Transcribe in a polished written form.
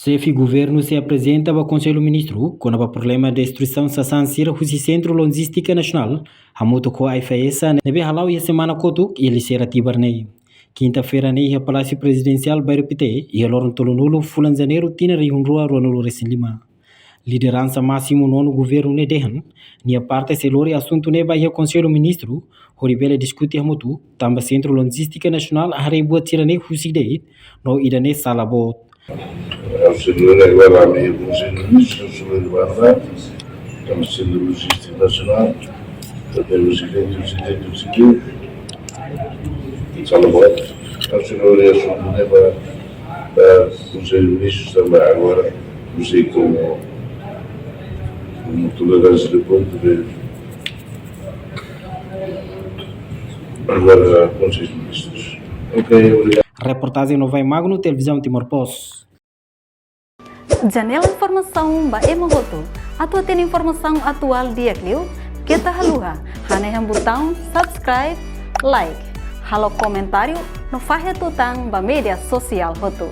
Chefe governo se apresenta ao Konsellu Ministru com o problema de destruição Sasan sira husi Centro Logística Nacional, a moto Cln-Aiifaesa, nebe halau e a semana kotuk ele será tibarnei. Quinta-feira nei a Palácio Presidencial Bairro Pite e a Loron Tolonulo fulan janeiro tina rihunrua Ruanulo Resilima. Liderança máximo nono governo ne dehan, ni a parte selori Asuntu ne vai a Konsellu Ministru, horibele discutir a moto, tamba Centro Logística Nacional a rebuat tirane husi deit, no idane salabot. Konsellu agora a meio Konsellu Ministru sobre guarda, Konsellu Logística Nacional, temos o Civil, Salomão, Konsellu Asuntu para Konsellu Ministru também agora, não sei como tolerância de ponto de agora Konsellu Ministros. Ok, obrigado. Reportagem no Vai Magno, televisão Timor Post. Janela informação ba emogoto. Atua tem informação atual dia Clio. Kita haluha. Haneham botão subscribe, like. Halo comentário no fahe tutang ba media sosial hotu.